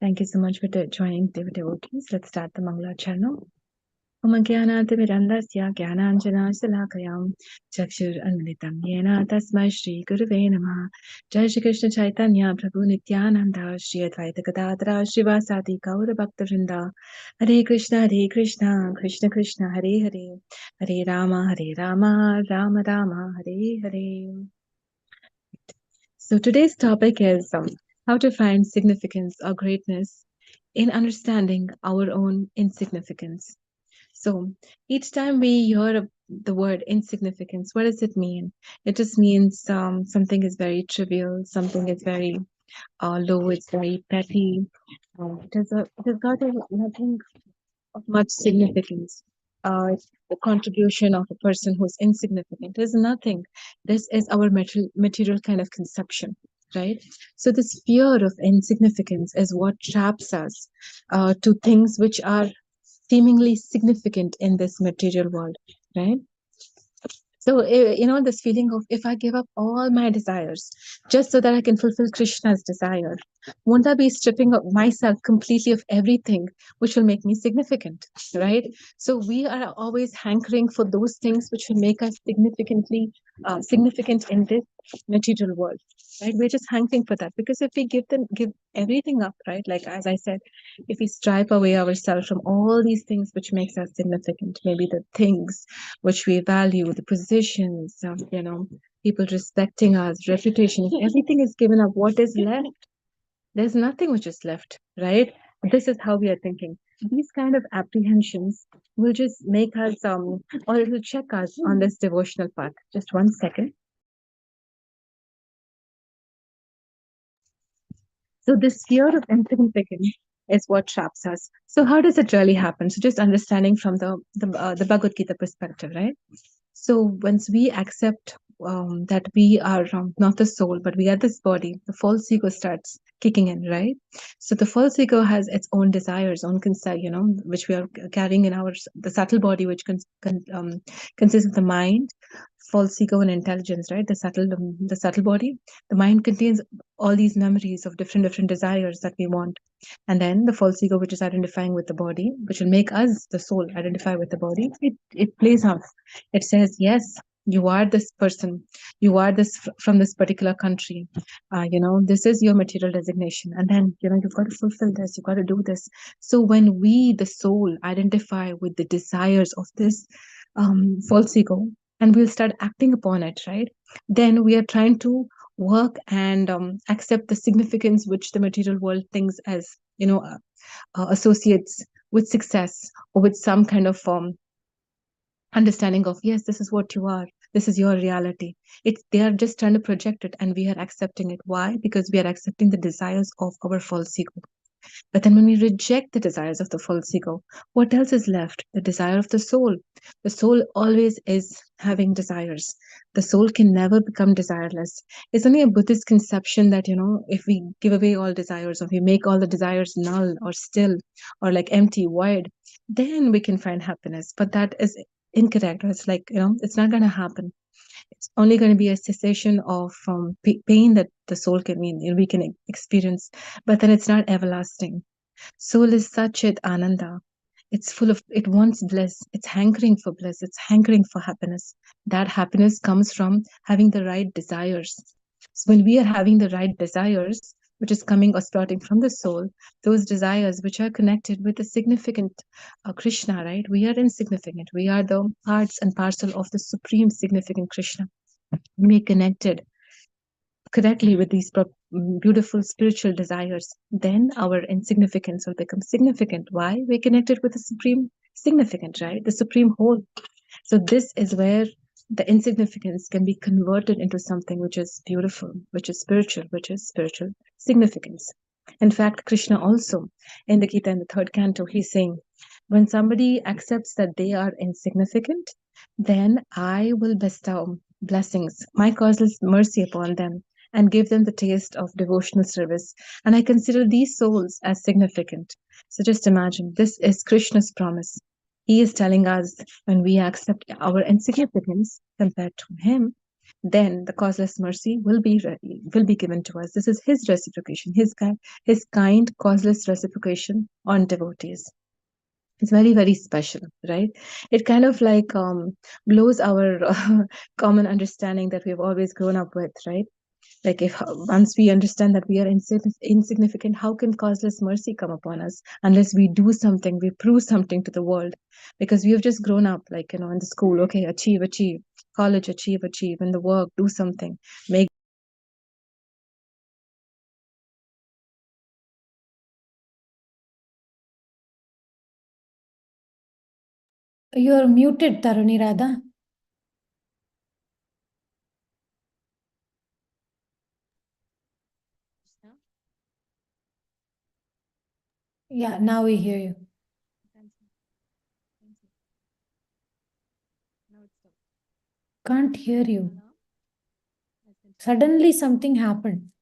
Thank you so much for joining the devotees. Let's start the Mangala channel. Om Jnanatimirandasya Jnananjana-Salakayam Chakshur-Anmilitam Yena Tasmai Shri Gurave Namaha. Jai Shri Krishna Chaitanya Prabhu Nityananda Shri Advaita Gadadara Srivasadi Gaura Bhakta-vrinda. Hare Krishna Krishna Krishna Hare Hare Hare Rama Rama Rama Hare Hare. So today's topic is how to find significance or greatness in understanding our own insignificance. So each time we hear the word insignificance, what does it mean? It just means something is very trivial, something is very low, it's very petty. It has got nothing of much significance. The contribution of a person who's insignificant is nothing. This is our material kind of conception, right? So this fear of insignificance is what traps us to things which are seemingly significant in this material world, right? So, this feeling of if I give up all my desires just so that I can fulfill Krishna's desire, won't I be stripping of myself completely of everything which will make me significant, right? So we are always hankering for those things which will make us significant in this material world, right? We're just hankering for that because if we give everything up, right? Like as I said, if we stripe away ourselves from all these things which makes us significant, maybe the things which we value, the positions, people respecting us, reputation, if everything is given up, what is left? There's nothing which is left, right? This is how we are thinking. These kind of apprehensions will just make us, or it will check us on this devotional path. Just 1 second. So this fear of insignificance is what traps us. So how does it really happen? So just understanding from the Bhagavad Gita perspective, right? So once we accept that we are not the soul, but we are this body, the false ego starts kicking in, right? So the false ego has its own desires, own consent, which we are carrying in the subtle body, which consists of the mind, false ego, and intelligence, right? The subtle body. The mind contains all these memories of different desires that we want, and then the false ego, which is identifying with the body, which will make us the soul identify with the body. It plays off. It says, yes, you are this person, you are this from this particular country, this is your material designation, and then you've got to fulfill this, you've got to do this. So when we, the soul, identify with the desires of this false ego, and we'll start acting upon it, right? Then we are trying to work and accept the significance which the material world thinks as associates with success or with some kind of understanding of, yes, this is what you are, this is your reality. They are just trying to project it, and we are accepting it. Why? Because we are accepting the desires of our false ego. But then when we reject the desires of the false ego, what else is left? The desire of the soul. The soul always is having desires. The soul can never become desireless. It's only a Buddhist conception that, if we give away all desires, or we make all the desires null or still or like empty, void, then we can find happiness. But that is incorrect. It's like, it's not going to happen. It's only going to be a cessation of pain that the soul can we can experience, but then it's not everlasting. Soul is Satchit Ananda. It's full of, it wants bliss. It's hankering for bliss. It's hankering for happiness. That happiness comes from having the right desires. So when we are having the right desires, which is coming or starting from the soul, those desires which are connected with the significant Krishna, right? We are insignificant. We are the parts and parcel of the supreme significant Krishna. We are connected correctly with these beautiful spiritual desires, then our insignificance will become significant. Why? We're connected with the supreme significant, right? The supreme whole. So this is where the insignificance can be converted into something which is beautiful, which is spiritual significance. In fact, Krishna also in the Gita in the 3rd canto, he's saying, when somebody accepts that they are insignificant, then I will bestow blessings, my causeless mercy upon them, and give them the taste of devotional service. And I consider these souls as significant. So just imagine, this is Krishna's promise. He is telling us when we accept our insignificance compared to him, then the causeless mercy will be given to us. This is his reciprocation, his kind causeless reciprocation on devotees. It's very, very special, right? It kind of like blows our common understanding that we've always grown up with, right? Like if once we understand that we are insignificant, how can causeless mercy come upon us unless we do something, we prove something to the world? Because we have just grown up, like, in the school, okay, achieve, achieve, college, achieve, achieve, in the work, do something, make. You're muted, Taruni Radha. Yeah, now we hear you. Can't hear you. Suddenly something happened.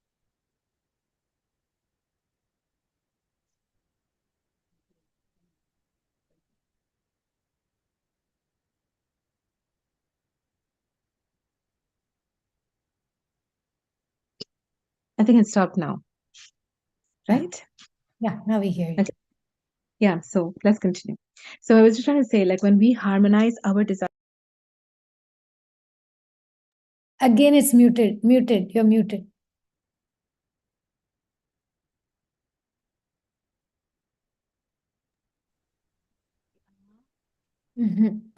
I think it stopped now, right? Yeah, now we hear you. Okay. Yeah, so let's continue. So I was just trying to say, like, when we harmonize our desire. Again, it's muted. Muted. You're muted.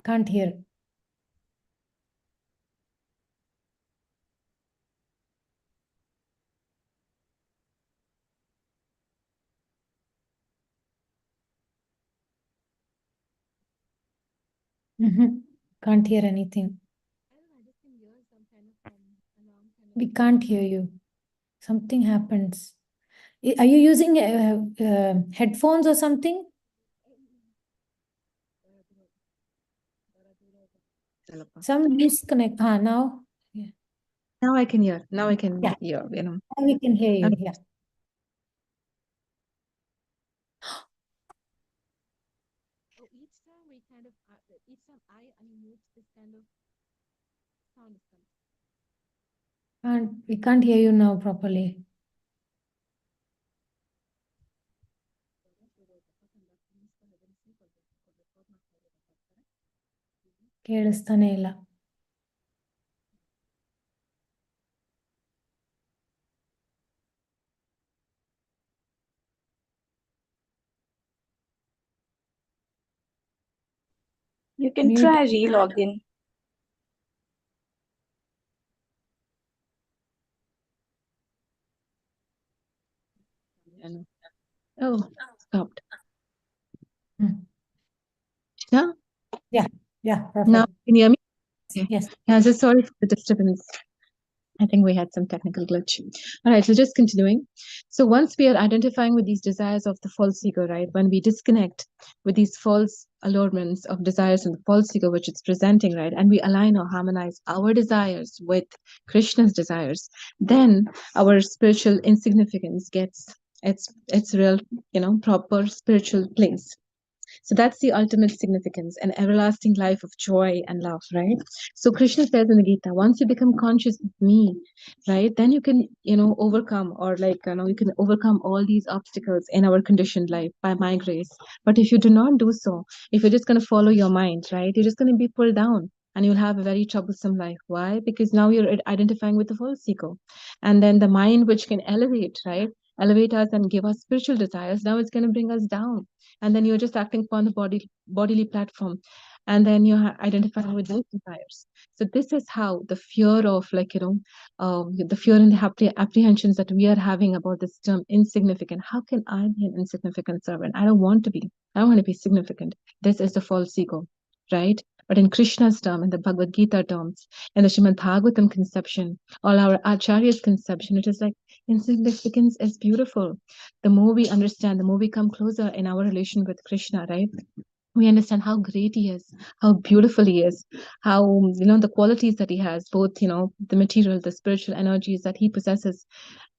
Can't hear. Can't hear anything. We can't hear you. Something happens. Are you using headphones or something? Some disconnect. Now? Yeah. Now I can hear. Now I can Yeah. hear, Now we can hear you. Yeah. Each time I unmute, this kind of sound is coming. We can't hear you now properly. ಕೇಳಿಸ್ತಾನೆ ಇಲ್ಲ. You can Mute. try re-login. Oh, stopped. Hmm. Yeah? Yeah. Yeah. Now Perfect. can you hear me? Okay. Yes. Yeah, just sorry for the disturbance. I think we had some technical glitch. All right, so just continuing. So once we are identifying with these desires of the false ego, right, when we disconnect with these false allurements of desires and the false ego which it's presenting, right, and we align or harmonize our desires with Krishna's desires, then our spiritual insignificance gets its real, proper spiritual place. So that's the ultimate significance, an everlasting life of joy and love, right? So Krishna says in the Gita, once you become conscious of me, right, then you can, overcome, or like, you can overcome all these obstacles in our conditioned life by my grace. But if you do not do so, if you're just going to follow your mind, right, you're just going to be pulled down and you'll have a very troublesome life. Why? Because now you're identifying with the false ego. And then the mind, which can elevate, right? Elevate us and give us spiritual desires, now it's going to bring us down, and then you're just acting upon the bodily platform, and then you're identifying with those desires. So this is how the fear of, like, the fear and the apprehensions that we are having about this term insignificant. How can I be an insignificant servant? I don't want to be. I don't want to be significant. This is the false ego, right? But in Krishna's term, in the Bhagavad Gita terms, in the Srimad Bhagavatam conception, all our acharyas conception, it is like insignificance is beautiful. The more we understand, the more we come closer in our relation with Krishna, right? We understand how great he is, how beautiful he is, how, the qualities that he has, both, the material, the spiritual energies that he possesses.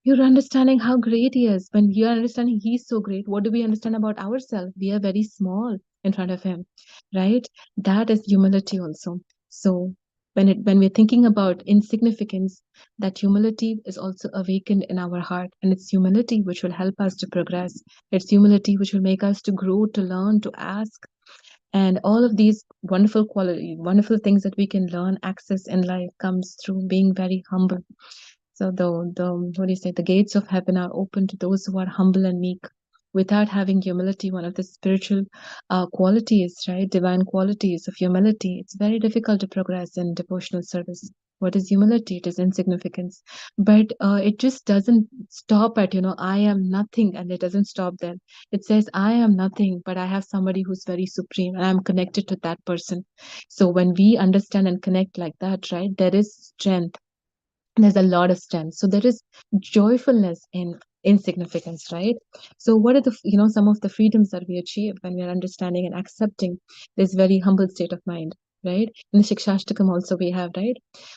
You're understanding how great he is. When you're understanding he's so great, what do we understand about ourselves? We are very small in front of him, right? That is humility also. So when we're thinking about insignificance, that humility is also awakened in our heart, and it's humility which will help us to progress. It's humility which will make us to grow, to learn, to ask, and all of these wonderful things that we can learn, access in life comes through being very humble. So the what do you say? The gates of heaven are open to those who are humble and meek. Without having humility, one of the spiritual qualities, right, divine qualities of humility, it's very difficult to progress in devotional service. What is humility? It is insignificance, but it just doesn't stop at I am nothing, and it doesn't stop there. It says I am nothing, but I have somebody who's very supreme, and I'm connected to that person. So when we understand and connect like that, right, there is strength, there's a lot of strength, so there is joyfulness in insignificance, right? So what are the some of the freedoms that we achieve when we are understanding and accepting this very humble state of mind, right? In the Shikshashtakam also we have, right,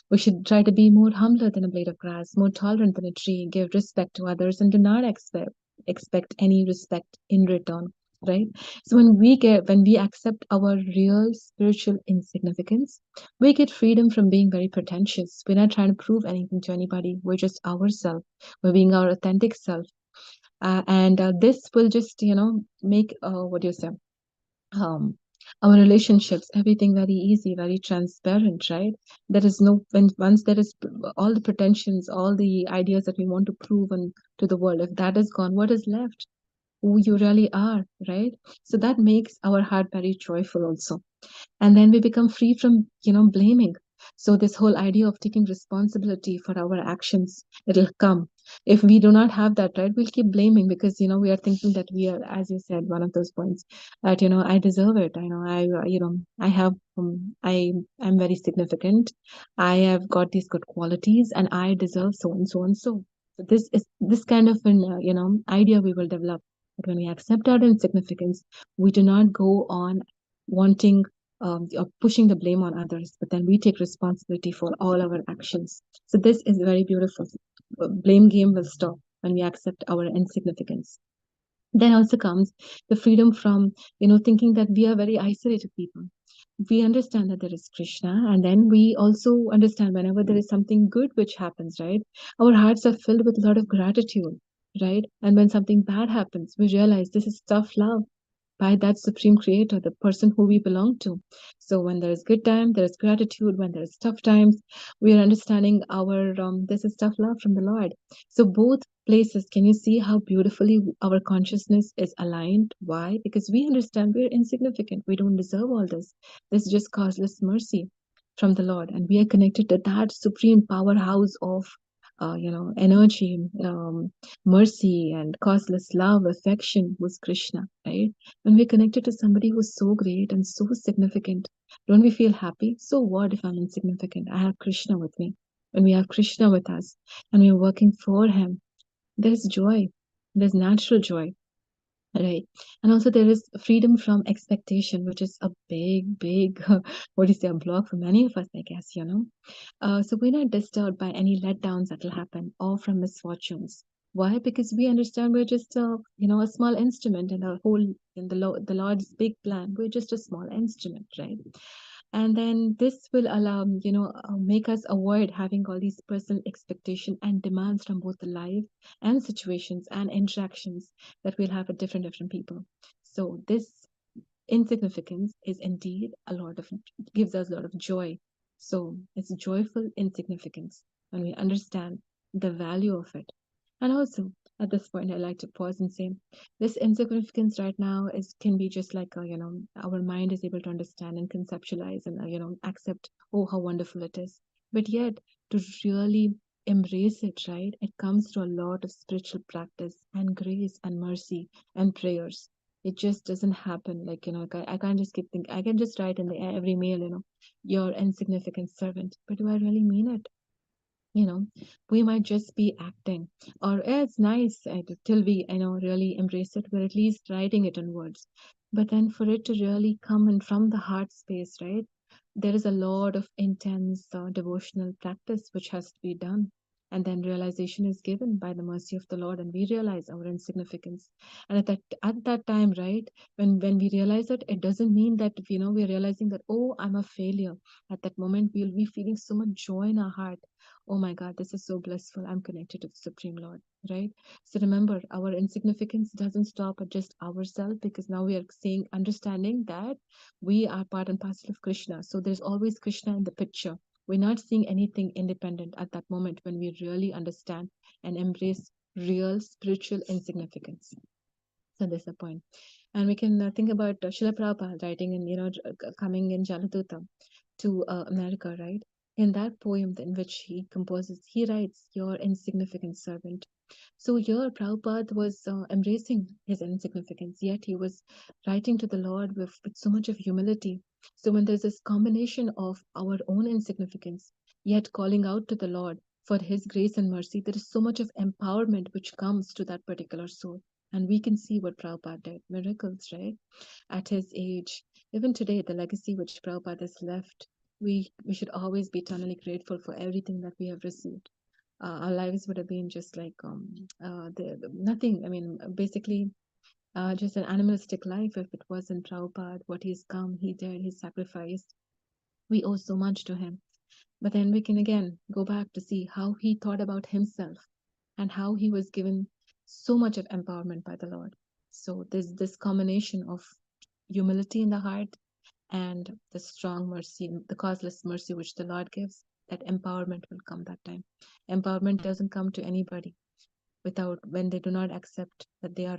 we should try to be more humbler than a blade of grass, more tolerant than a tree, give respect to others, and do not expect any respect in return, right? So when we accept our real spiritual insignificance, we get freedom from being very pretentious. We're not trying to prove anything to anybody. We're just ourselves. We're being our authentic self. And this will just, make, what do you say, um, our relationships, everything very easy, very transparent, right? There is no, when once there is all the pretensions, all the ideas that we want to prove to the world, if that is gone, what is left? Who you really are, right? So that makes our heart very joyful also, and then we become free from blaming. So this whole idea of taking responsibility for our actions, it'll come. If we do not have that, right, we'll keep blaming, because we are thinking that we are, as you said, one of those points, that I deserve it, I know, I have, I'm very significant, I have got these good qualities, and I deserve so and so and so. So this is this kind of an idea we will develop. But when we accept our insignificance, we do not go on wanting, or pushing the blame on others, but then we take responsibility for all our actions. So this is very beautiful. Blame game will stop when we accept our insignificance. Then also comes the freedom from, thinking that we are very isolated people. We understand that there is Krishna, and then we also understand whenever there is something good which happens, right? Our hearts are filled with a lot of gratitude, right? And when something bad happens, we realize this is tough love by that supreme creator, the person who we belong to. So when there is good time, there is gratitude. When there is tough times, we are understanding our this is tough love from the Lord. So both places, can you see how beautifully our consciousness is aligned? Why? Because we understand we're insignificant, we don't deserve all this. This is just causeless mercy from the Lord, and we are connected to that supreme powerhouse of energy, mercy, and causeless love, affection, who's Krishna, right? When we're connected to somebody who's so great and so significant, don't we feel happy? So what if I'm insignificant? I have Krishna with me. When we have Krishna with us and we're working for him, there's joy. There's natural joy, right? And also there is freedom from expectation, which is a big, what do you say, a block for many of us, I guess. So we're not disturbed by any letdowns that will happen or from misfortunes. Why? Because we understand we're just a small instrument in a whole, in the Lord's big plan. We're just a small instrument, right? And then this will allow, make us avoid having all these personal expectation and demands from both the life and situations and interactions that we'll have with different people. So this insignificance is indeed a lot of, gives us a lot of joy. So it's joyful insignificance when we understand the value of it. And also at this point, I like to pause and say this insignificance right now is can be just like our mind is able to understand and conceptualize and accept, oh, how wonderful it is. But yet to really embrace it, right, it comes to a lot of spiritual practice and grace and mercy and prayers. It just doesn't happen like I can't just keep thinking, I can just write in the every mail, your insignificant servant, but do I really mean it? you know we might just be acting, or it's nice till we really embrace it, we're at least writing it in words. But then for it to really come in from the heart space, right, there is a lot of intense devotional practice which has to be done. And then realization is given by the mercy of the Lord, and we realize our insignificance. And at that time, right, when we realize it, it doesn't mean that we're realizing that, oh, I'm a failure. At that moment, we'll be feeling so much joy in our heart. Oh my God, this is so blissful. I'm connected to the Supreme Lord, right? So remember, our insignificance doesn't stop at just ourselves, because now we are seeing, understanding that we are part and parcel of Krishna. So there's always Krishna in the picture. We're not seeing anything independent at that moment when we really understand and embrace real spiritual insignificance. So that's the point. And we can think about Srila Prabhupada writing in, coming in Jaladuta to America, right? In that poem in which he composes, he writes, "Your insignificant servant." So here Prabhupada was embracing his insignificance, yet he was writing to the Lord with so much of humility. So when there's this combination of our own insignificance, yet calling out to the Lord for his grace and mercy, there is so much of empowerment which comes to that particular soul. And we can see what Prabhupada did, miracles, right? At his age. Even today, the legacy which Prabhupada has left, we should always be eternally grateful for everything that we have received. Our lives would have been just like nothing. I mean, basically, just an animalistic life if it wasn't Prabhupada, what he's come, he did, he sacrificed. We owe so much to him. But then we can again go back to see how he thought about himself and how he was given so much of empowerment by the Lord. So there's this combination of humility in the heart and the strong mercy, the causeless mercy which the Lord gives, that empowerment will come that time. Empowerment doesn't come to anybody without, when they do not accept that they are,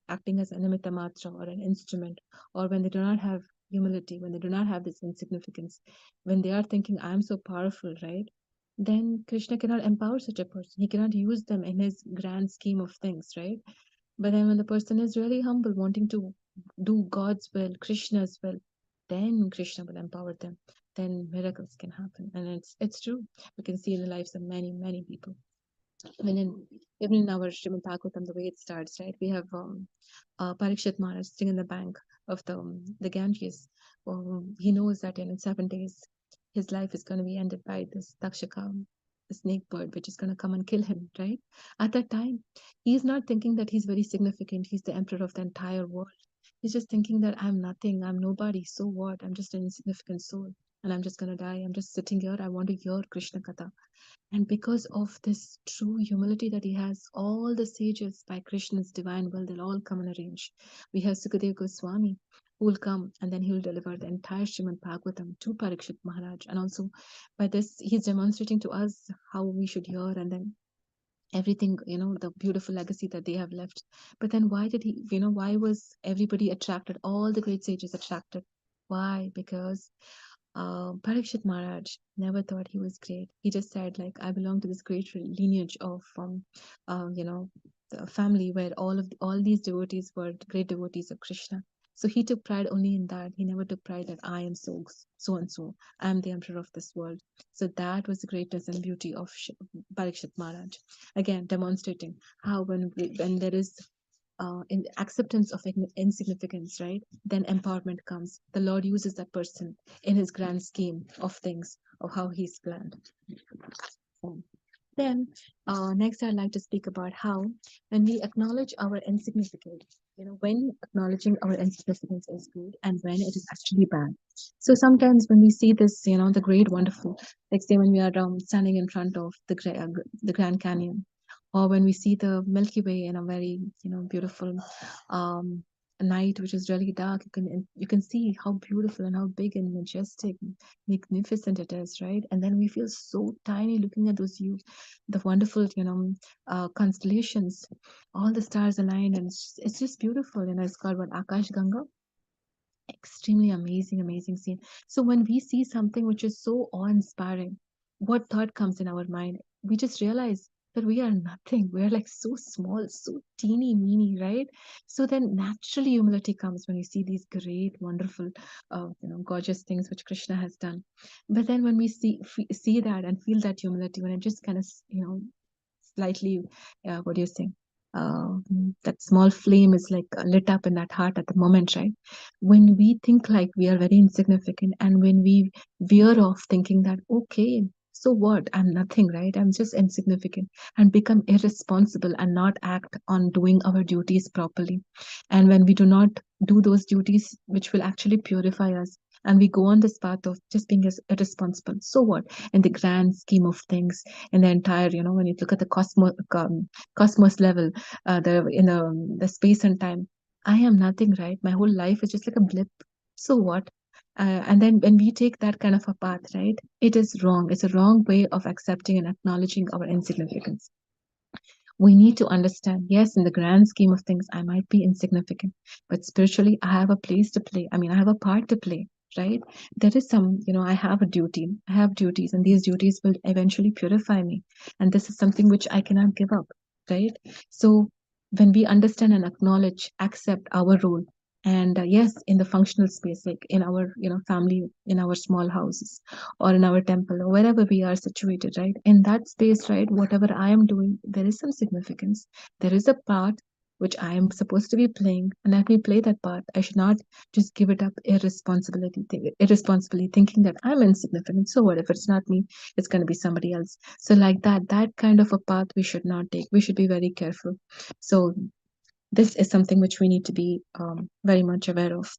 acting as an nimitta matra or an instrument, or when they do not have humility, when they do not have this insignificance, when they are thinking, I'm so powerful, right? Then Krishna cannot empower such a person. He cannot use them in his grand scheme of things, right? But then when the person is really humble, wanting to do God's will, Krishna's will, then Krishna will empower them. Then miracles can happen. And it's true. We can see in the lives of many, many people. Even in our Srimad Bhagavatam, the way it starts, right? We have Parikshit Maharaj sitting in the bank of the Ganges. He knows that in 7 days his life is going to be ended by this Takshaka, the snake bird, which is going to come and kill him, right? At that time, he's not thinking that he's very significant. He's the emperor of the entire world. He's just thinking that I'm nothing, I'm nobody. So what? I'm just an insignificant soul, and I'm just going to die. I'm just sitting here. I want to hear Krishna Katha. And because of this true humility that he has, all the sages by Krishna's divine will, they'll all come and arrange. We have Sukadeva Goswami who will come, and then he will deliver the entire Srimad Bhagavatam to Parikshit Maharaj. And also by this, he's demonstrating to us how we should hear, and then everything, the beautiful legacy that they have left. But then why did he, why was everybody attracted? All the great sages attracted. Why? Because Parikshit Maharaj never thought he was great. He just said, like, I belong to this great lineage of, the family where all these devotees were great devotees of Krishna. So he took pride only in that. He never took pride that I am so and so. I am the emperor of this world. So that was the greatness and beauty of Parikshit Maharaj. Again, demonstrating how when there is in acceptance of insignificance, right? Then empowerment comes. The Lord uses that person in his grand scheme of things, of how he's planned. So, then, next I'd like to speak about how when we acknowledge our insignificance, when acknowledging our insignificance is good and when it is actually bad. So sometimes when we see this, the great, wonderful, like say when we are standing in front of the Grand Canyon, or when we see the Milky Way in a very, beautiful um, night, which is really dark, you can see how beautiful and how big and majestic, magnificent it is, right? And then we feel so tiny looking at the wonderful, constellations, all the stars aligned, and it's just beautiful. It's called what, Akash Ganga. Extremely amazing, amazing scene. So when we see something which is so awe-inspiring, what thought comes in our mind? We just realize that we are nothing. We are like so small, so teeny meeny, right? So then naturally humility comes when you see these great, wonderful, gorgeous things which Krishna has done. But then when we see that and feel that humility, when it just kind of, slightly, what do you say? That small flame is like lit up in that heart at the moment, right? When we think like we are very insignificant, and when we veer off thinking that, okay, So what? I'm nothing, right? I'm just insignificant, and become irresponsible and not act on doing our duties properly. And when we do not do those duties which will actually purify us, and we go on this path of just being irresponsible, so what? In the grand scheme of things, in the entire, when you look at the cosmos level, the space and time, I am nothing, right? My whole life is just like a blip. So what? And then when we take that kind of a path, right, it is wrong. It's a wrong way of accepting and acknowledging our insignificance. We need to understand, yes, in the grand scheme of things, I might be insignificant, but spiritually, I have a place to play. I mean, I have a part to play, right? There is some, I have a duty, I have duties, and these duties will eventually purify me. And this is something which I cannot give up, right? So when we understand and acknowledge, accept our role, and yes, in the functional space, like in our, family, in our small houses, or in our temple, or wherever we are situated, right? In that space, right, whatever I am doing, there is some significance. There is a part which I am supposed to be playing, and let me play that part. I should not just give it up irresponsibly, thinking that I'm insignificant. So what if it's not me? It's going to be somebody else. So like that kind of a path we should not take. We should be very careful. So this is something which we need to be very much aware of.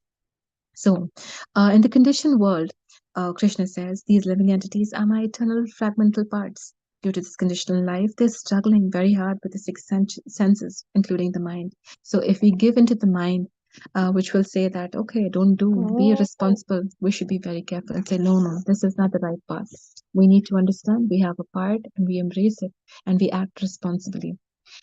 So, in the conditioned world, Krishna says, these living entities are my eternal fragmental parts. Due to this conditional life, they're struggling very hard with the senses, including the mind. So, if we give into the mind, which will say that, okay, don't do, be irresponsible, we should be very careful and say, no, no, this is not the right path. We need to understand we have a part and we embrace it and we act responsibly.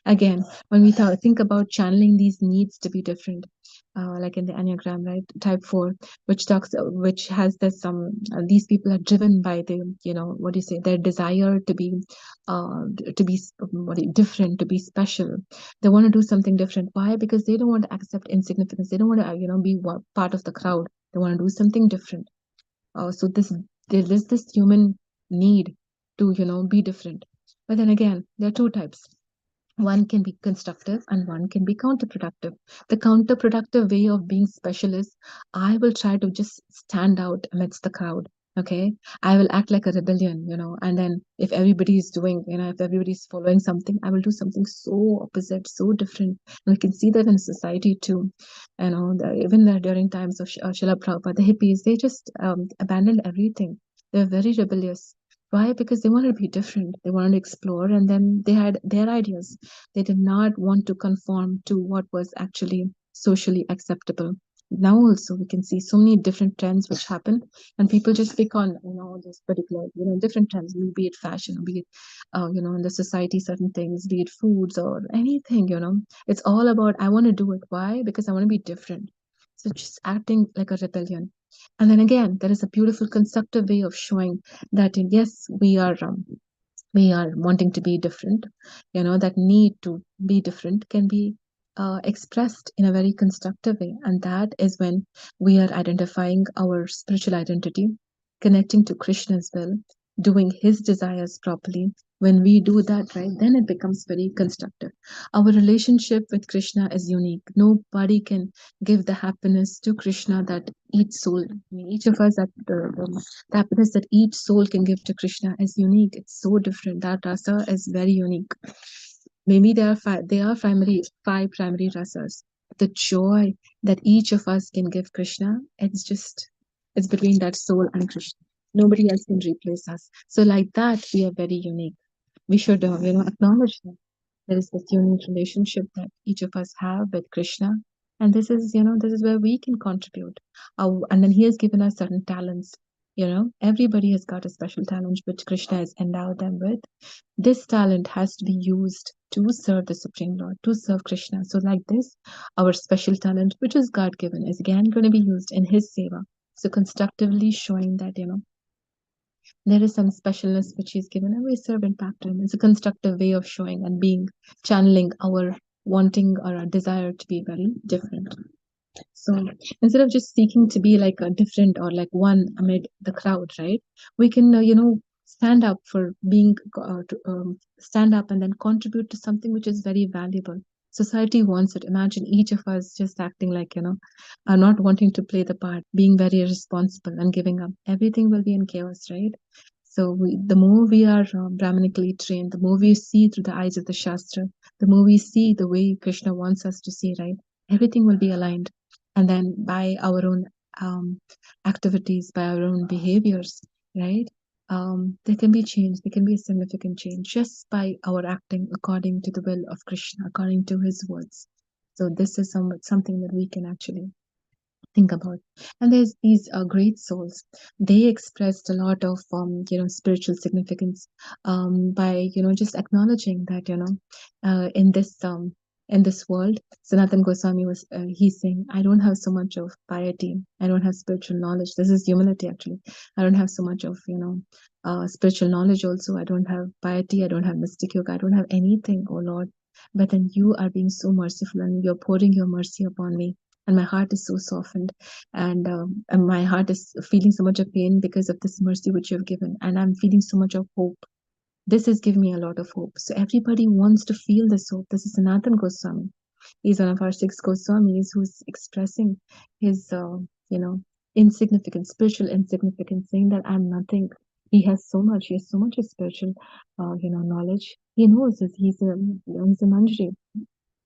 Again, when we think about channeling these needs to be different, like in the Enneagram, right, type 4, which has this these people are driven by the, what do you say, their desire to be, different, to be special. They want to do something different. Why? Because they don't want to accept insignificance. They don't want to, be part of the crowd. They want to do something different. So there is this human need to, be different. But then again, there are two types. One can be constructive and one can be counterproductive. The counterproductive way of being special is I will try to just stand out amidst the crowd. Okay. I will act like a rebellion, and then if everybody is doing, if everybody is following something, I will do something so opposite, so different. And we can see that in society too. Even during times of Srila Prabhupada, the hippies, they just abandoned everything. They're very rebellious. Why? Because they wanted to be different. They wanted to explore, and then they had their ideas. They did not want to conform to what was actually socially acceptable. Now also we can see so many different trends which happen, and people just pick on this particular different trends, be it fashion, be it in the society certain things, be it foods or anything. It's all about I want to do it. Why? Because I want to be different. So just acting like a rebellion. And then again, there is a beautiful constructive way of showing that yes, we are wanting to be different. That need to be different can be expressed in a very constructive way, and that is when we are identifying our spiritual identity, connecting to Krishna's will, doing his desires properly. When we do that, right, then it becomes very constructive. Our relationship with Krishna is unique. Nobody can give the happiness to Krishna that each soul, I mean, each of us, that the happiness that each soul can give to Krishna is unique. It's so different. That rasa is very unique. Maybe there are five primary rasas. The joy that each of us can give Krishna, it's between that soul and Krishna. Nobody else can replace us. So like that, we are very unique. We should, acknowledge that there is this unique relationship that each of us have with Krishna, and this is where we can contribute. And then He has given us certain talents. Everybody has got a special talent which Krishna has endowed them with. This talent has to be used to serve the Supreme Lord, to serve Krishna. So, like this, our special talent, which is God given, is again going to be used in His seva. So, constructively showing that, there is some specialness which He's given, and we serve and back to Him. It's a constructive way of showing and being, channeling our wanting or our desire to be very different. So instead of just seeking to be like a different or like one amid the crowd, right? We can, stand up for being, stand up and then contribute to something which is very valuable. Society wants it. Imagine each of us just acting like, not wanting to play the part, being very irresponsible and giving up. Everything will be in chaos, right? So the more we are Brahmanically trained, the more we see through the eyes of the Shastra, the more we see the way Krishna wants us to see, right? Everything will be aligned. And then by our own um, activities, by our own behaviors, right? There can be change, there can be a significant change just by our acting according to the will of Krishna, according to his words. So this is something that we can actually think about. And there's these great souls. They expressed a lot of spiritual significance by just acknowledging that in this world, Sanatan Goswami was he's saying, I don't have so much of piety, I don't have spiritual knowledge. This is humility actually. I don't have so much of spiritual knowledge also. I don't have piety, I don't have mystic yoga, I don't have anything, oh Lord. But then you are being so merciful and you're pouring your mercy upon me, and my heart is so softened, and my heart is feeling so much of pain because of this mercy which you have given, and I'm feeling so much of hope. This has given me a lot of hope. So everybody wants to feel this hope. This is Sanatan Goswami. He's one of our six Goswamis who's expressing his you know insignificance, spiritual insignificance, saying that I'm nothing. He has so much of spiritual knowledge. He knows that he's a manjari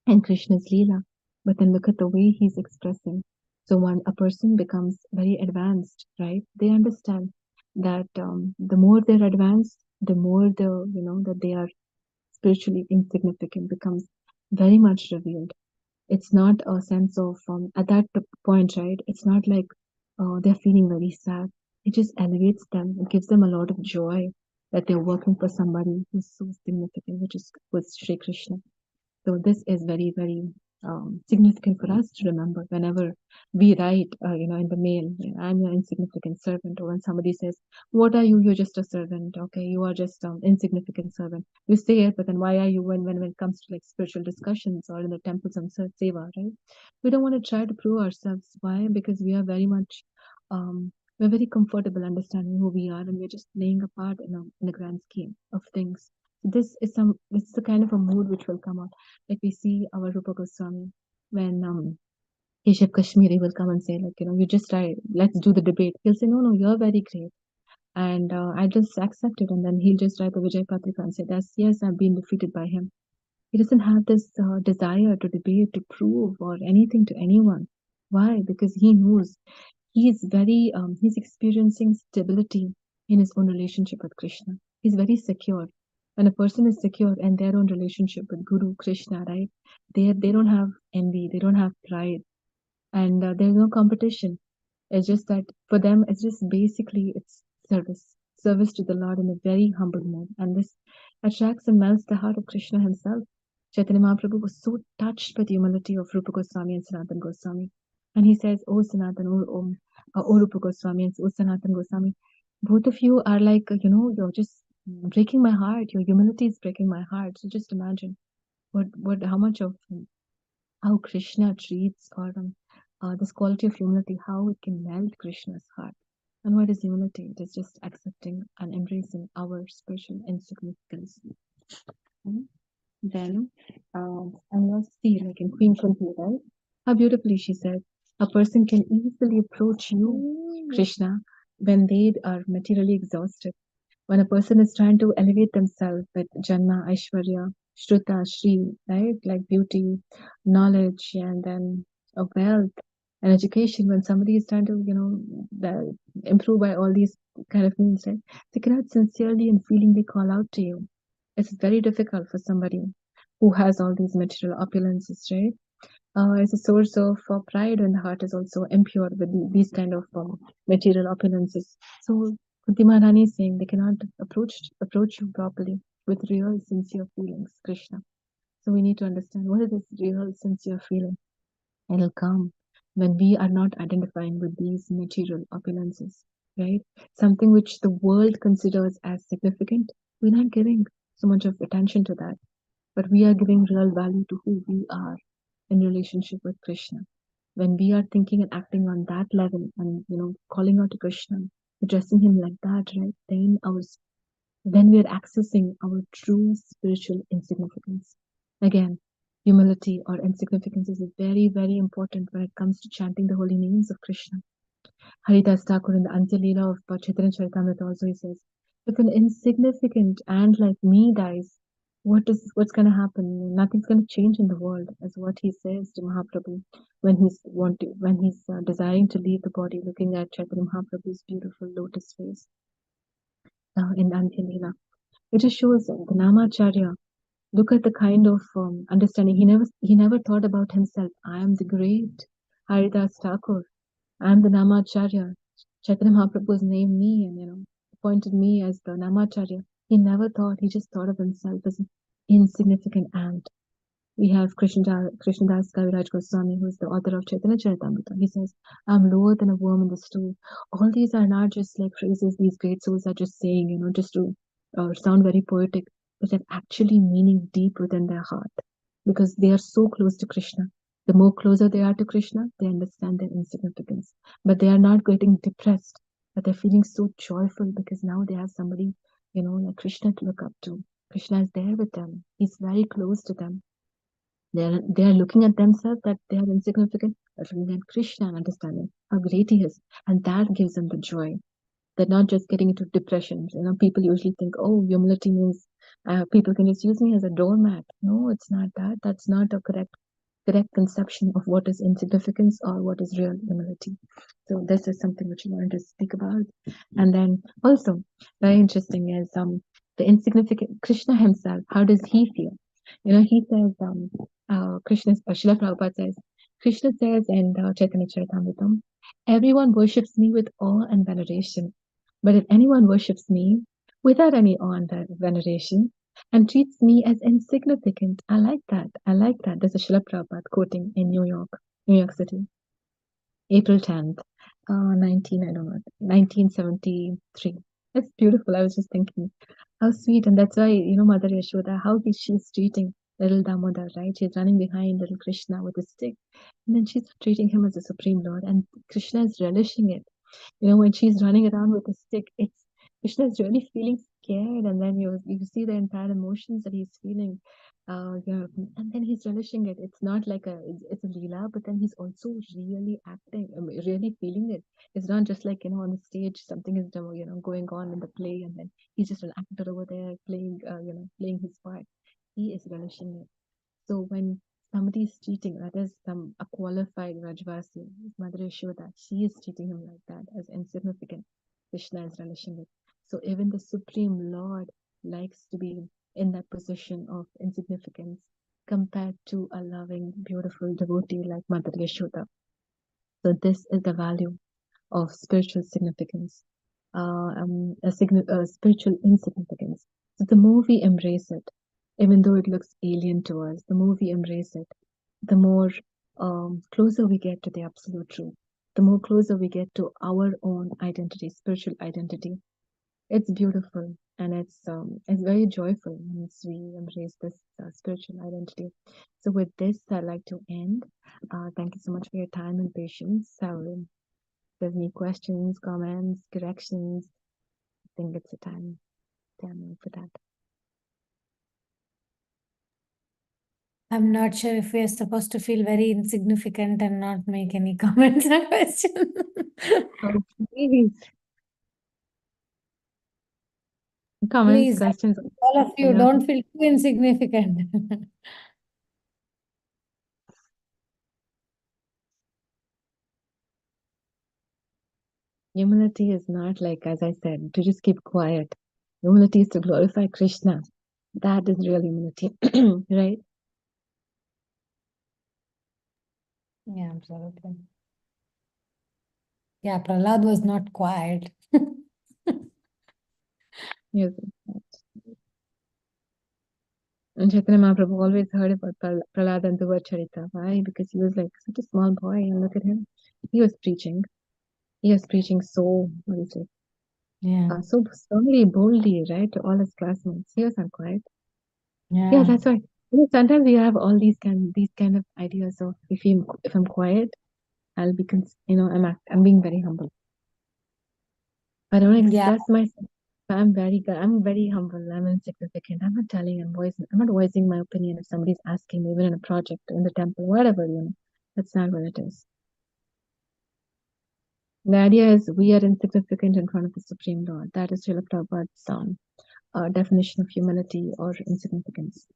and Krishna's Leela. But then look at the way he's expressing. So when a person becomes very advanced, right, they understand that the more they're advanced, the more that they are spiritually insignificant becomes very much revealed. It's not a sense of at that point, right? It's not like they're feeling very sad. It just elevates them. It gives them a lot of joy that they're working for somebody who's so significant, which is with Sri Krishna. So this is very, very significant for us to remember whenever we write, in the mail, I'm your insignificant servant. Or when somebody says, "What are you? You're just a servant. Okay, you are just insignificant servant." We say it, but then why are you when it comes to like spiritual discussions or in the temples and seva, right? We don't want to try to prove ourselves. Why? Because we are very much, we're very comfortable understanding who we are, and we're just playing a part in a grand scheme of things. This is the kind of a mood which will come out. Like we see our Rupa Goswami when Keshav Kashmiri will come and say, like, you just try, let's do the debate. He'll say, no, you're very great. And I just accept it. And then he'll just write the Vijay Patrika and say, yes, I've been defeated by him. He doesn't have this desire to debate, to prove, or anything to anyone. Why? Because he knows he's experiencing stability in his own relationship with Krishna. He's very secure. When a person is secure in their own relationship with Guru Krishna, right? They don't have envy, they don't have pride, and there's no competition. It's just that for them, it's just basically it's service to the Lord in a very humble mode, and this attracts and melts the heart of Krishna himself. Chaitanya Mahaprabhu was so touched by the humility of Rupa Goswami and Sanatan Goswami, and he says, "Oh Sanatan, oh Rupa Goswami, and oh Sanatan Goswami, both of you are like you're just breaking my heart. Your humility is breaking my heart. So just imagine how much of how Krishna treats or this quality of humility, how it can melt Krishna's heart. And what is humility? It is just accepting and embracing our spiritual insignificance. And then, and let's see, like in Queen Kunti, right? How beautifully she said, a person can easily approach you, Krishna, when they are materially exhausted. When a person is trying to elevate themselves with Janma, Aishwarya, Shruta, Shri, right? Like beauty, knowledge, and then a wealth and education. When somebody is trying to, improve by all these kind of means, right? They cannot sincerely and feelingly call out to you. It's very difficult for somebody who has all these material opulences, right? It's a source of pride when the heart is also impure with these kind of material opulences. So Kunti Maharani is saying they cannot approach you properly with real sincere feelings, Krishna. So we need to understand what is this real sincere feeling. It'll come when we are not identifying with these material opulences, right? Something which the world considers as significant, we're not giving so much of attention to that, but we are giving real value to who we are in relationship with Krishna. When we are thinking and acting on that level and calling out to Krishna, addressing him like that, right? Then we are accessing our true spiritual insignificance. Again, humility or insignificance is very, very important when it comes to chanting the holy names of Krishna. Haridas Thakur in the Antya Leela of Chaitanya Charitamrita also he says, If an insignificant ant like me dies, what's gonna happen? Nothing's gonna change in the world, is what he says to Mahaprabhu when he's desiring to leave the body, looking at Chaitanya Mahaprabhu's beautiful lotus face in Antya-lila. It just shows the Namacharya. Look at the kind of understanding. He never thought about himself. I am the great Haridas Thakur. I am the Namacharya. Chaitanya Mahaprabhu has named me and appointed me as the Namacharya. He never thought. He just thought of himself as an insignificant ant. We have Krishnadas Kaviraj Goswami, who is the author of Chaitanya Charitamrita. He says, I'm lower than a worm in the stool. All these are not just like phrases these great souls are just saying, just to sound very poetic, but they're actually meaning deep within their heart because they are so close to Krishna. The more closer they are to Krishna, they understand their insignificance. But they are not getting depressed, but they're feeling so joyful because now they have somebody, like Krishna to look up to. Krishna is there with them. He's very close to them. They are looking at themselves that they are insignificant, but looking at Krishna and understanding how great he is. And that gives them the joy. They're not just getting into depression. People usually think, oh, humility means people can just use me as a doormat. No, it's not that. That's not a correct conception of what is insignificance or what is real humility. So this is something which I wanted to speak about. And then also very interesting is the insignificant Krishna himself. How does he feel? He says Srila Prabhupada says, Krishna says in Chaitanya Charitamrita, everyone worships me with awe and veneration. But if anyone worships me without any awe and veneration, and treats me as insignificant. I like that. I like that. There's a Srila Prabhupada quoting in New York City, April 10th, 1973. It's beautiful. I was just thinking how sweet. And that's why, Mother Yashoda, how she's treating little Damodar, right? She's running behind little Krishna with a stick. And then she's treating him as a supreme Lord. And Krishna is relishing it. When she's running around with a stick, it's Krishna is really feeling scared, and then you see the entire emotions that he's feeling, and then he's relishing it. It's not like it's a leela, but then he's also really acting, really feeling it. It's not just like on the stage something is going on in the play, and then he's just an actor over there playing his part. He is relishing it. So when somebody is cheating, that is a qualified Rajvasi, Mother Yashoda, she is treating him like that as insignificant. Krishna is relishing it. So even the Supreme Lord likes to be in that position of insignificance compared to a loving, beautiful devotee like Mother Yashoda. So this is the value of spiritual significance, a spiritual insignificance. So the more we embrace it, even though it looks alien to us, the more we embrace it, the more closer we get to the absolute truth, the more closer we get to our own identity, spiritual identity. It's beautiful and it's very joyful once we embrace this spiritual identity. So with this, I'd like to end. Thank you so much for your time and patience. So there's any questions, comments, corrections, I think it's a time for that. I'm not sure if we're supposed to feel very insignificant and not make any comments or questions. Oh, please. Comments, Please, questions. all of you, don't feel too insignificant. Humility is not like, as I said, to just keep quiet. Humility is to glorify Krishna. That is real humility, right? Yeah, absolutely. Yeah, Prahlad was not quiet. Yes. And Chaitanya Mahaprabhu always heard about Prahlad and Dhruva Charita. Why? Because he was like such a small boy, and look at him. He was preaching. He was preaching so, what do you say, Yeah, so strongly, boldly, right, to all his classmates. He was not quiet. Yeah, yeah, that's why. Sometimes we have all these kind of ideas of if I'm quiet, I'll be I'm being very humble. I don't yeah. express myself. I'm very humble. I'm insignificant. I'm not voicing my opinion if somebody's asking me, even in a project, in the temple, whatever. That's not what it is. The idea is we are insignificant in front of the Supreme Lord. That is Srila Prabhupada's definition of humility or insignificance.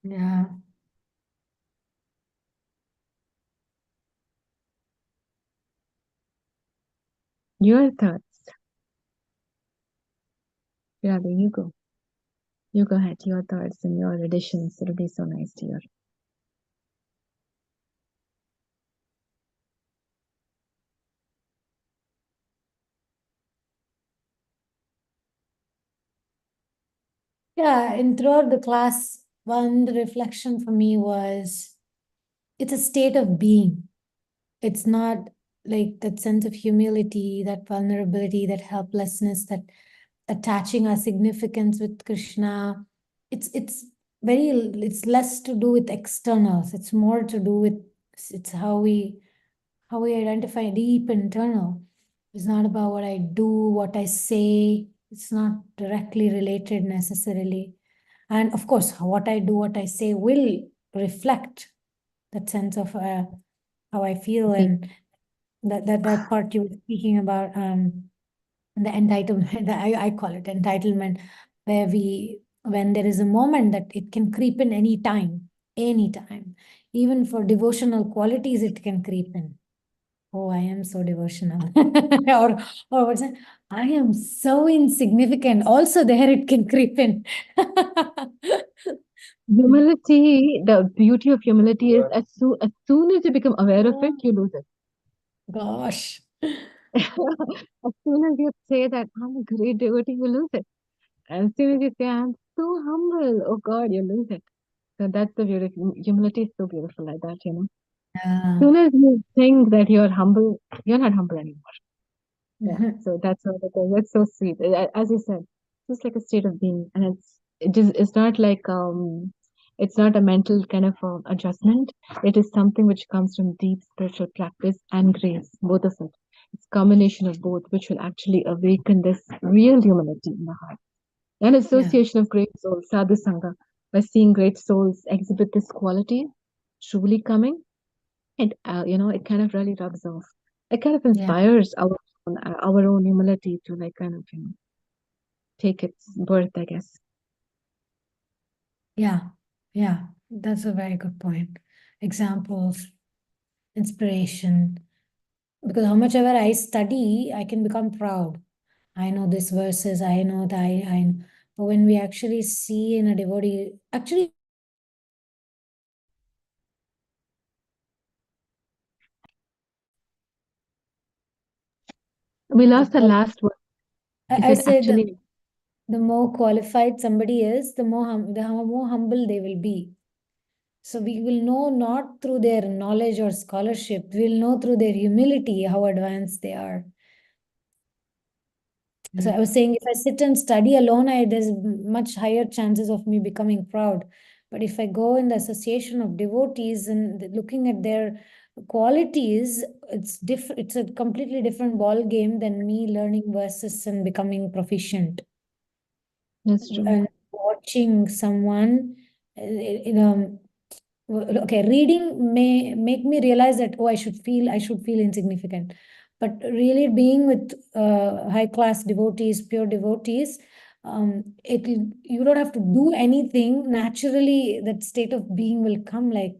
Yeah. Your thoughts. Radha, you go. You go ahead. Your thoughts and your additions. It'll be so nice to hear. Yeah, and throughout the class, the reflection for me was it's a state of being. It's not like that sense of humility, that vulnerability, that helplessness, that attaching our significance with Krishna. It's very it's less to do with externals. It's more to do with it's how we identify deep internal. It's not about what I do, what I say. It's not directly related necessarily. And of course, what I do, what I say will reflect that sense of how I feel, and that part you were speaking about, the entitlement. I call it entitlement, where when there is a moment that it can creep in anytime, even for devotional qualities, it can creep in. Oh, I am so devotional. or what's that? I am so insignificant. Also, there it can creep in. Humility, the beauty of humility is as soon as you become aware of it, you lose it. Gosh. As soon as you say that I'm a great devotee, you lose it. As soon as you say I'm so humble, oh God, you lose it. So that's the beauty. Humility is so beautiful like that, you know. As Yeah. soon as you think that you're humble, you're not humble anymore. Yeah. Mhm. So that's what it is. That's so sweet. As you said, it's just like a state of being, and it's not like it's not a mental kind of adjustment. It is something which comes from deep spiritual practice and grace, both of it. It's combination of both, which will actually awaken this real humility in the heart. An Yeah. association of great souls, sadhu sangha, by seeing great souls exhibit this quality, truly coming, it kind of really rubs off. It kind of Yeah. inspires our own humility to like kind of take its birth, I guess. Yeah. Yeah. That's a very good point. Examples, inspiration. Because how much ever I study, I can become proud. I know this verses, I know that I but when we actually see in a devotee, actually, We the lost the qual last word. You I said said actually. the more qualified somebody is, the more humble they will be. So we will know not through their knowledge or scholarship, we'll know through their humility how advanced they are. So I was saying, if I sit and study alone, there's much higher chances of me becoming proud. But if I go in the association of devotees and looking at their qualities, it's different. It's a completely different ball game than me learning verses and becoming proficient. That's true. And watching someone, you know, okay, reading may make me realize that, oh, I should feel insignificant. But really being with high class devotees, pure devotees, you don't have to do anything. Naturally, that state of being will come. Like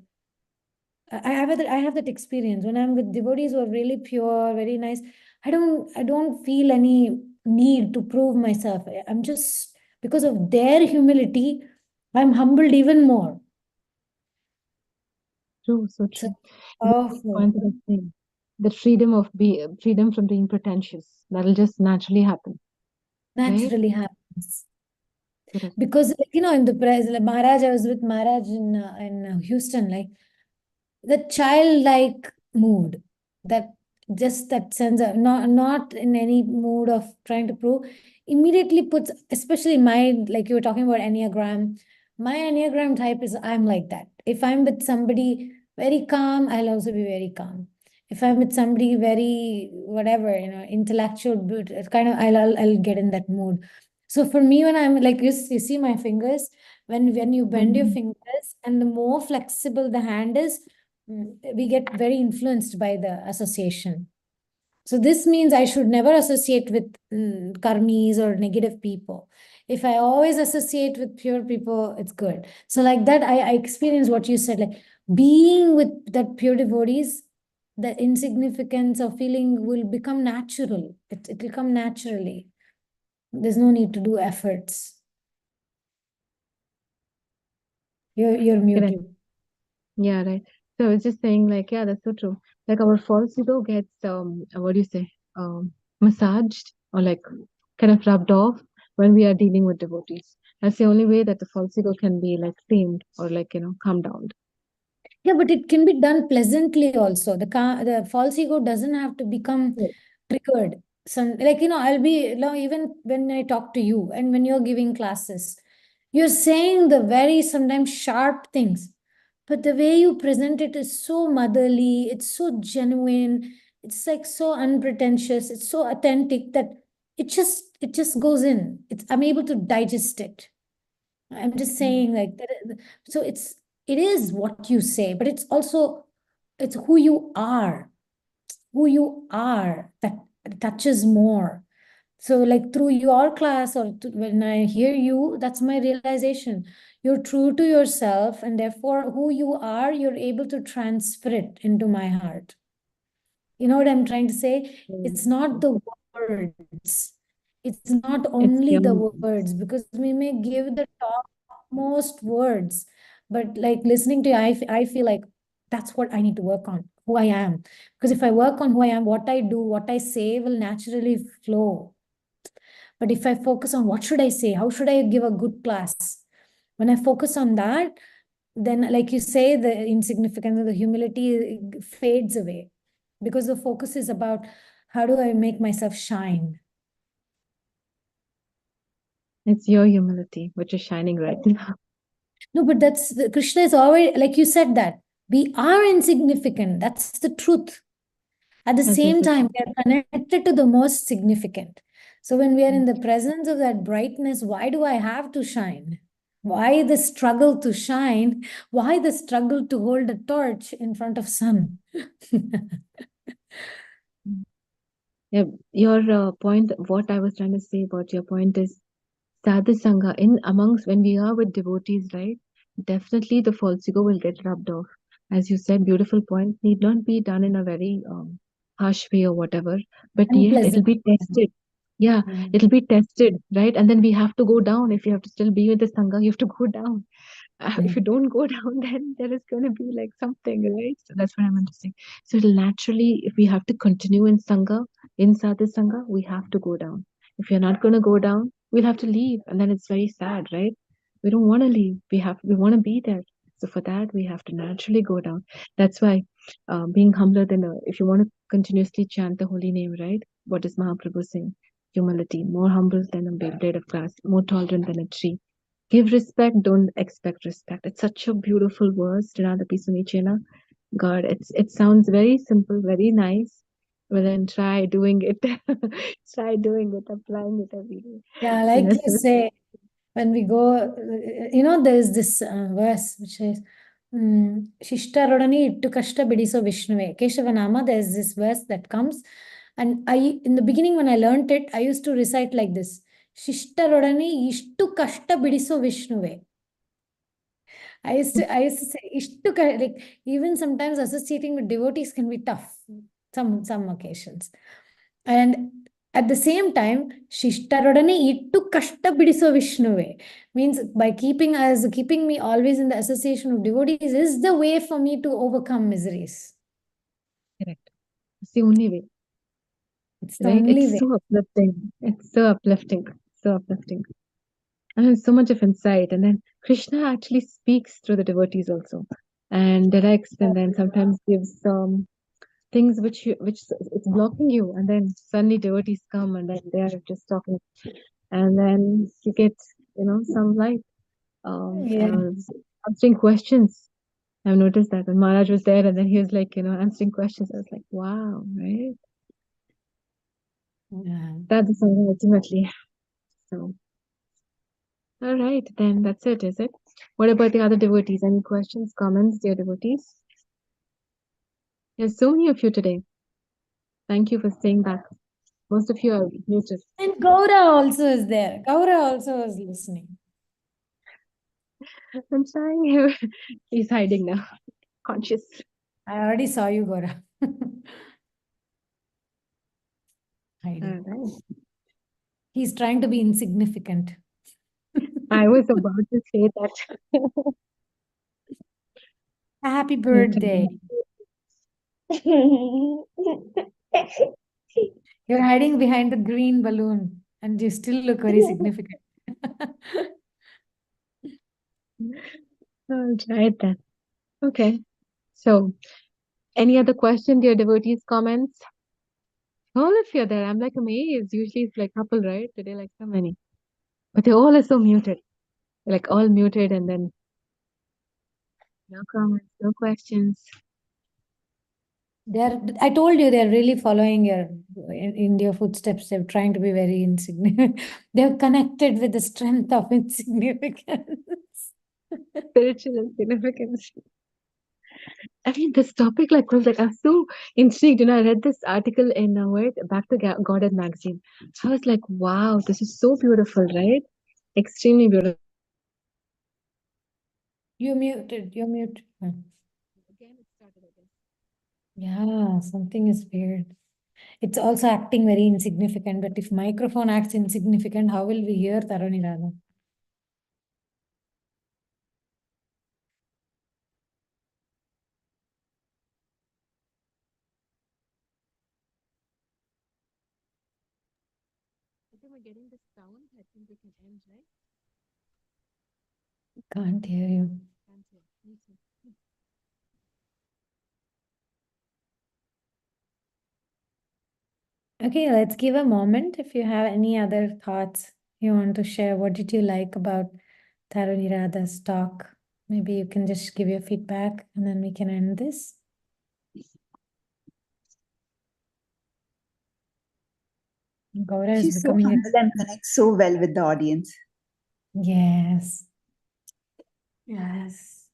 I have that experience when I'm with devotees who are really pure, very nice. I don't feel any need to prove myself. I'm just, because of their humility, I'm humbled even more. True, so So true. And that's the powerful. point that I'm saying. The freedom from being pretentious. That'll just naturally happen, right? Naturally happens. Correct. Because, like, in the press, like Maharaj, I was with Maharaj in Houston, like the childlike mood, that just that sense of not in any mood of trying to prove, immediately puts, especially my, like you were talking about Enneagram, my Enneagram type is I'm like that. If I'm with somebody very calm, I'll also be very calm. If I'm with somebody very whatever, intellectual, but it's kind of I'll get in that mood. So for me, when I'm like you see my fingers, when you bend your Mhm. fingers, And the more flexible the hand is, we get very influenced by the association. So this means I should never associate with karmis or negative people. If I always associate with pure people, it's good. So like that, I experienced what you said, like being with that pure devotees, the insignificance of feeling will become natural. It will come naturally. There's no need to do efforts. You're Correct. muted. Yeah, right. So I was just saying, like, yeah, that's so true. Like our false ego gets what do you say? Massaged or like kind of rubbed off when we are dealing with devotees. That's the only way that the false ego can be like tamed or like, calmed down. Yeah, but it can be done pleasantly also. The false ego doesn't have to become Right. triggered. Some like I'll be even when I talk to you and when you're giving classes, you're saying the very sometimes sharp things, but the way you present it is so motherly, it's so genuine, it's like so unpretentious, it's so authentic that it just goes in. I'm able to digest it. I'm just saying like that. So it is what you say, but it's also it's who you are that touches more. So like through your class or when I hear you, that's my realization. You're true to yourself, and therefore who you are, you're able to transfer it into my heart. You know what I'm trying to say? It's not the words. It's not It's only the young. words, because we may give the topmost words, but like listening to you, I feel like that's what I need to work on, who I am. Because if I work on who I am, what I do, what I say will naturally flow. But if I focus on what should I say, how should I give a good class, when I focus on that, then like you say, the insignificance of the humility fades away, because the focus is about how do I make myself shine. It's your humility, which is shining right now. No, but Krishna is already, like you said, that we are insignificant. That's the truth. At the That's same also time, true. we are connected to the most significant. So when we are in the presence of that brightness, why do I have to shine? Why the struggle to shine? Why the struggle to hold a torch in front of sun? Yeah, your point, what I was trying to say about your point is sadhu sangha in amongst when we are with devotees, right? Definitely the false ego will get rubbed off. As you said, beautiful point, need not be done in a very harsh way or whatever, but yet it'll Unpleasant. be tested. Yeah, Mm. it'll be tested, right? And then we have to go down. If you have to still be with the sangha, you have to go down. If you Mm. don't go down, then there is going to be like something, right? So that's what I'm understanding. So it'll naturally, if we have to continue in Sangha, in Sadhu Sangha, we have to go down. If you're not going to go down, we'll have to leave. And then it's very sad, right? We don't want to leave. We want to be there. So for that, we have to naturally go down. That's why being humbler than if you want to continuously chant the holy name, right? What does Mahaprabhu saying? Humility, more humble than a blade of grass, more tolerant than a tree. Give respect, don't expect respect. It's such a beautiful verse, Renata Pisunichena. God, it sounds very simple, very nice, but then try doing it. Try doing it, applying it every day. Yeah, So like yes, you say, when we go, there's this verse which is Shishtarodani ittu kashta bidiso Vishnuve. Keshavanama, there's this verse that comes. And in the beginning, when I learned it, I used to recite like this. Shishtarodani ishtu kashta bidiso Vishnuve. I used to say ishtu, like even sometimes associating with devotees can be tough, some occasions. And at the same time, Shishtarodane ittu kashta bidiso Vishnuve means by keeping me always in the association of devotees is the way for me to overcome miseries. correct. It's the only way, It's the right? only It's way. so uplifting. It's so uplifting. So uplifting. And there's so much of insight. And then Krishna actually speaks through the devotees also and directs and then sometimes gives things which it's blocking you, and then suddenly devotees come and then they are just talking, and then you get some light, Yeah. answering questions. I've noticed that when Maharaj was there and then he was like answering questions, I was like, wow, right? Yeah. That's the something ultimately. So all right, then that's it, is it? What about the other devotees? Any questions, comments, dear devotees? There's so many of you today. Thank you for staying back. Most of you are muted. And Gaura also is there. Gaura also is listening. I'm trying here. He's hiding now. Conscious. I already saw you, Gaura. All Hiding. right. He's trying to be insignificant. I was about to say that. Happy birthday. You're hiding behind the green balloon and you still look very significant. All right then. Okay. So, any other question, dear devotees, comments? All of you are there. I'm like amazed. Usually it's like couple, right? Today, like so many. But they all are so muted. Like all muted and then no comments, no questions. I told you they're really following in your footsteps. They're trying to be very insignificant. They're connected with the strength of insignificance. Spiritual insignificance. I mean, this topic was like, I'm so intrigued. I read this article in Back to Goddard magazine. I was like, wow, this is so beautiful, right? Extremely beautiful. You muted. You're muted. Again, it started again. Yeah, something is weird. It's also acting very insignificant, but if microphone acts insignificant, how will we hear Tarani Radha? I think we're getting the sound. I think we can end, right? Can't hear you. Can't hear. Me too. Okay, let's give a moment. If you have any other thoughts you want to share, what did you like about Tarani Radha's talk? Maybe you can just give your feedback and then we can end this. Gaura is She's so becoming humble and connects so well with the audience. Yes. Yes.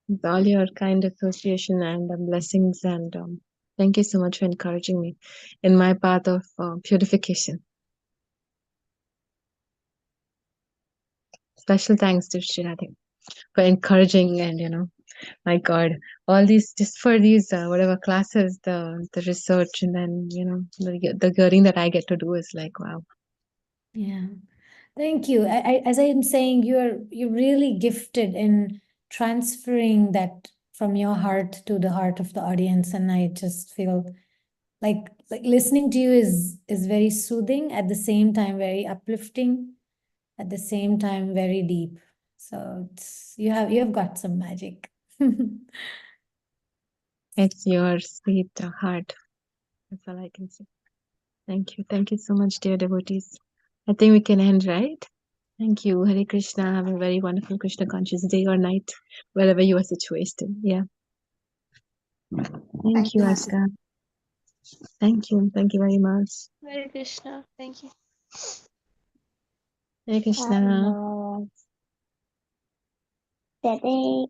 With all your kind association and blessings, and thank you so much for encouraging me in my path of purification. Special thanks to Shri Radhe for encouraging, and my God, all these just for these whatever classes, the research, and then the hearing that I get to do is like wow. Yeah. Thank you. As I am saying, you're really gifted in transferring that from your heart to the heart of the audience, and I just feel like listening to you is very soothing, at the same time very uplifting, at the same time very deep. So you have got some magic. It's your sweet heart. That's all I can say. Thank you so much, dear devotees. I think we can end, right? Thank you. Hare Krishna. Have a very wonderful Krishna conscious day or night, wherever you are situated. Yeah. Thank you, Mataji. Aska. Thank you. Thank you very much. Hare Krishna. Thank you. Hare Krishna. Today